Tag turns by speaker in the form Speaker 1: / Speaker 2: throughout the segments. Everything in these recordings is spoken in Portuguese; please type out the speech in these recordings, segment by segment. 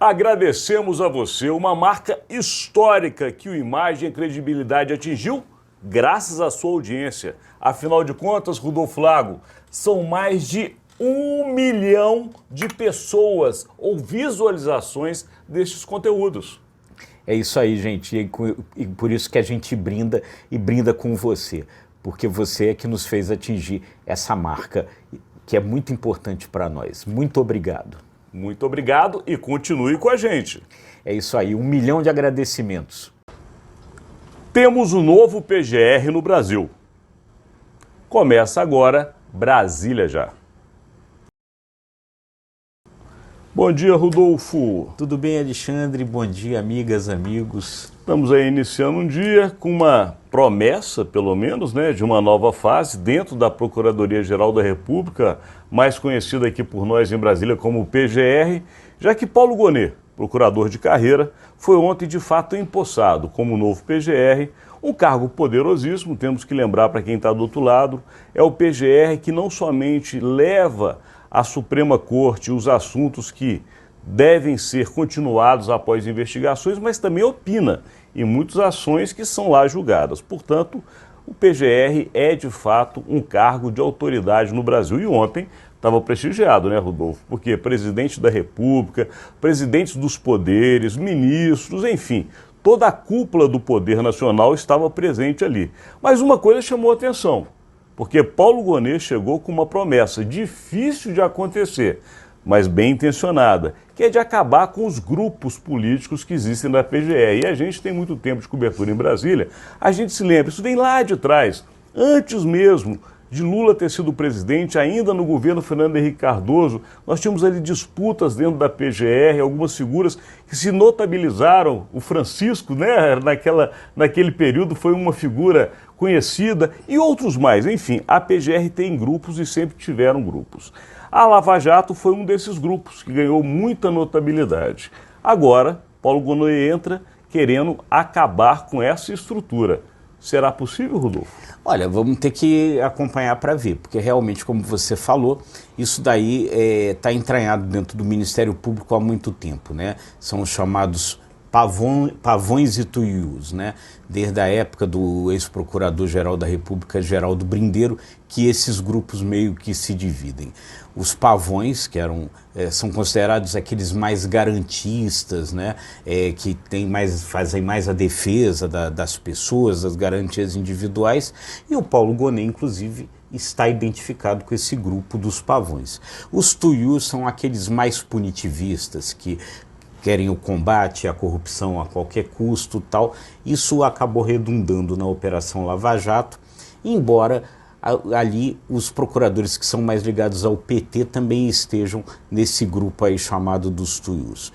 Speaker 1: Agradecemos a você, uma marca histórica que o Imagem e Credibilidade atingiu graças à sua audiência. Afinal de contas, Rodolfo Lago, são mais de 1 milhão de pessoas ou visualizações destes conteúdos.
Speaker 2: É isso aí, gente, e por isso que a gente brinda e brinda com você, porque você é que nos fez atingir essa marca, que é muito importante para nós. Muito obrigado.
Speaker 1: Muito obrigado e continue com a gente.
Speaker 2: É isso aí, 1 milhão de agradecimentos.
Speaker 1: Temos um novo PGR no Brasil. Começa agora Brasília Já. Bom dia, Rodolfo.
Speaker 2: Tudo bem, Alexandre? Bom dia, amigas, amigos.
Speaker 1: Estamos aí iniciando um dia com uma promessa, pelo menos, né, de uma nova fase dentro da Procuradoria-Geral da República, mais conhecida aqui por nós em Brasília como PGR, já que Paulo Gonet, procurador de carreira, foi ontem de fato empossado como novo PGR, um cargo poderosíssimo, temos que lembrar para quem está do outro lado, é o PGR que não somente leva à Suprema Corte os assuntos que devem ser continuados após investigações, mas também opina em muitas ações que são lá julgadas. Portanto, o PGR é de fato um cargo de autoridade no Brasil. E ontem estava prestigiado, né, Rodolfo? Porque presidente da República, presidentes dos poderes, ministros, enfim, toda a cúpula do poder nacional estava presente ali. Mas uma coisa chamou a atenção, porque Paulo Gonet chegou com uma promessa difícil de acontecer, mas bem intencionada, que é de acabar com os grupos políticos que existem na PGR. E a gente tem muito tempo de cobertura em Brasília, a gente se lembra, isso vem lá de trás, antes mesmo de Lula ter sido presidente, ainda no governo Fernando Henrique Cardoso, nós tínhamos ali disputas dentro da PGR, algumas figuras que se notabilizaram, o Francisco, né, naquele período foi uma figura conhecida, e outros mais. Enfim, a PGR tem grupos e sempre tiveram grupos. A Lava Jato foi um desses grupos que ganhou muita notabilidade. Agora, Paulo Gonet entra querendo acabar com essa estrutura. Será possível, Rodolfo?
Speaker 2: Olha, vamos ter que acompanhar para ver, porque realmente, como você falou, isso daí está entranhado dentro do Ministério Público há muito tempo, né? São os chamados pavões e tuius, né? Desde a época do ex-procurador-geral da República, Geraldo Brindeiro, que esses grupos meio que se dividem. Os pavões, que são considerados aqueles mais garantistas, né? Que fazem mais a defesa das pessoas, das garantias individuais, e o Paulo Gonet, inclusive, está identificado com esse grupo dos pavões. Os tuius são aqueles mais punitivistas, que querem o combate à corrupção a qualquer custo, tal. Isso acabou redundando na Operação Lava Jato, embora ali os procuradores que são mais ligados ao PT também estejam nesse grupo aí chamado dos tuius.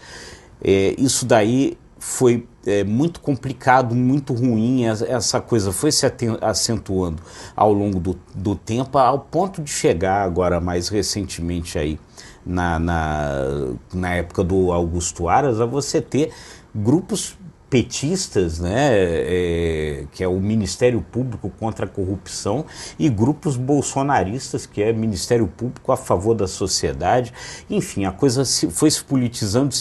Speaker 2: Isso daí foi muito complicado, muito ruim, essa coisa foi se acentuando ao longo do tempo, ao ponto de chegar agora mais recentemente aí, na época do Augusto Aras, a você ter grupos petistas, né, que é o Ministério Público contra a Corrupção, e grupos bolsonaristas, que é Ministério Público a favor da sociedade. Enfim, a coisa foi se politizando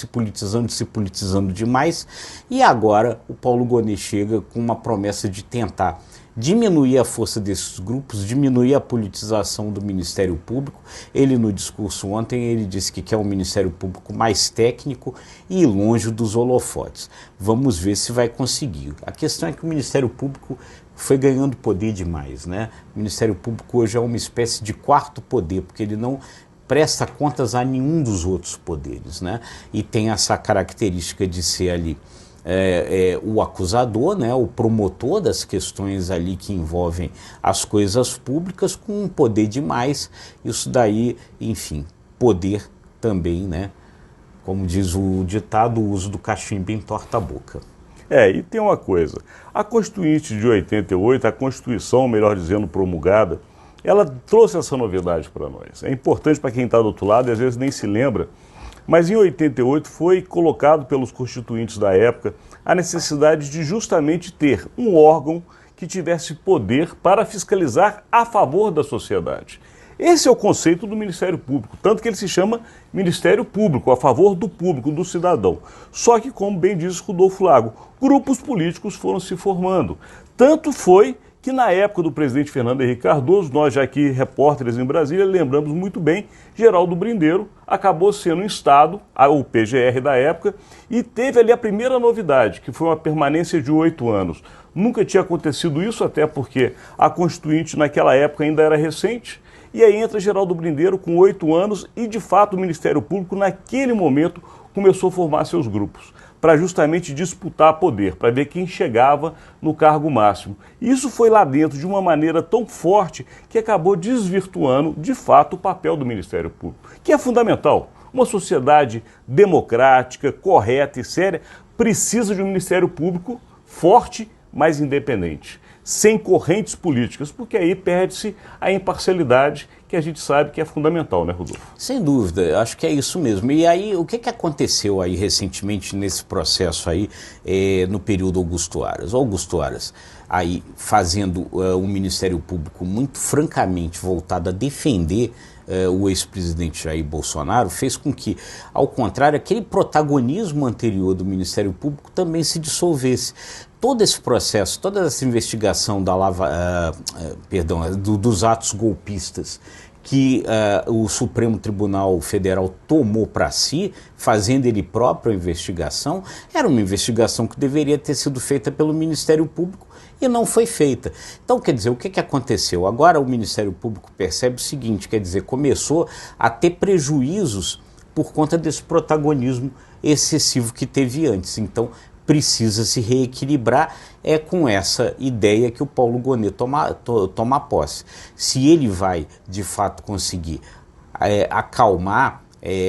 Speaker 2: demais, e agora o Paulo Gonet chega com uma promessa de tentar diminuir a força desses grupos, diminuir a politização do Ministério Público. Ele, no discurso ontem, ele disse que quer um Ministério Público mais técnico e longe dos holofotes. Vamos ver se vai conseguir. A questão é que o Ministério Público foi ganhando poder demais, né? O Ministério Público hoje é uma espécie de quarto poder, porque ele não presta contas a nenhum dos outros poderes, né? E tem essa característica de ser ali o acusador, né, o promotor das questões ali que envolvem as coisas públicas, com um poder demais. Isso daí, enfim, poder também, né, como diz o ditado, o uso do cachimbo entorta a boca.
Speaker 1: E tem uma coisa, a Constituinte de 88, a Constituição, melhor dizendo, promulgada, ela trouxe essa novidade para nós. É importante para quem está do outro lado e às vezes nem se lembra, mas em 88 foi colocado pelos constituintes da época a necessidade de justamente ter um órgão que tivesse poder para fiscalizar a favor da sociedade. Esse é o conceito do Ministério Público, tanto que ele se chama Ministério Público, a favor do público, do cidadão. Só que, como bem diz Rodolfo Lago, grupos políticos foram se formando. Tanto foi que na época do presidente Fernando Henrique Cardoso, nós já aqui, repórteres em Brasília, lembramos muito bem, Geraldo Brindeiro acabou sendo instado, o PGR da época, e teve ali a primeira novidade, que foi uma permanência de 8 anos. Nunca tinha acontecido isso, até porque a Constituinte naquela época ainda era recente, e aí entra Geraldo Brindeiro com 8 anos e, de fato, o Ministério Público, naquele momento, começou a formar seus grupos, para justamente disputar poder, para ver quem chegava no cargo máximo. E isso foi lá dentro de uma maneira tão forte que acabou desvirtuando, de fato, o papel do Ministério Público, que é fundamental. Uma sociedade democrática, correta e séria precisa de um Ministério Público forte, mas independente, sem correntes políticas, porque aí perde-se a imparcialidade que a gente sabe que é fundamental, né, Rodolfo?
Speaker 2: Sem dúvida, acho que é isso mesmo. E aí, o que aconteceu aí recentemente nesse processo aí, no período Augusto Aras? Augusto Aras, aí fazendo um Ministério Público muito francamente voltado a defender o ex-presidente Jair Bolsonaro, fez com que, ao contrário, aquele protagonismo anterior do Ministério Público também se dissolvesse. Todo esse processo, toda essa investigação dos atos golpistas que o Supremo Tribunal Federal tomou para si, fazendo ele próprio a investigação, era uma investigação que deveria ter sido feita pelo Ministério Público e não foi feita. Então, quer dizer, o que aconteceu? Agora o Ministério Público percebe o seguinte, quer dizer, começou a ter prejuízos por conta desse protagonismo excessivo que teve antes. Então, precisa se reequilibrar, com essa ideia que o Paulo Gonet toma posse. Se ele vai, de fato, conseguir acalmar,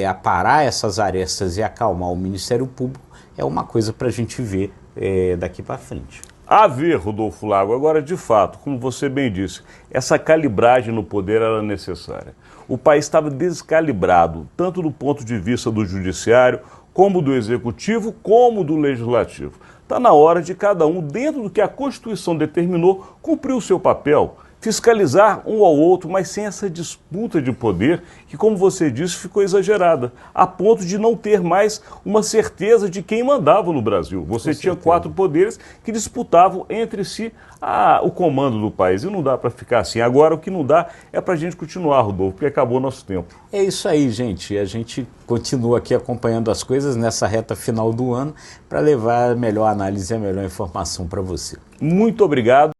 Speaker 2: aparar essas arestas e acalmar o Ministério Público, é uma coisa para a gente ver daqui para frente.
Speaker 1: A ver, Rodolfo Lago, agora de fato, como você bem disse, essa calibragem no poder era necessária. O país estava descalibrado, tanto do ponto de vista do judiciário, como do executivo, como do legislativo. Está na hora de cada um, dentro do que a Constituição determinou, cumprir o seu papel, fiscalizar um ao outro, mas sem essa disputa de poder que, como você disse, ficou exagerada, a ponto de não ter mais uma certeza de quem mandava no Brasil. Você tinha 4 poderes que disputavam entre si o comando do país, e não dá para ficar assim. Agora, o que não dá é para a gente continuar, Rodolfo, porque acabou nosso tempo.
Speaker 2: É isso aí, gente. A gente continua aqui acompanhando as coisas nessa reta final do ano para levar a melhor análise e a melhor informação para você.
Speaker 1: Muito obrigado.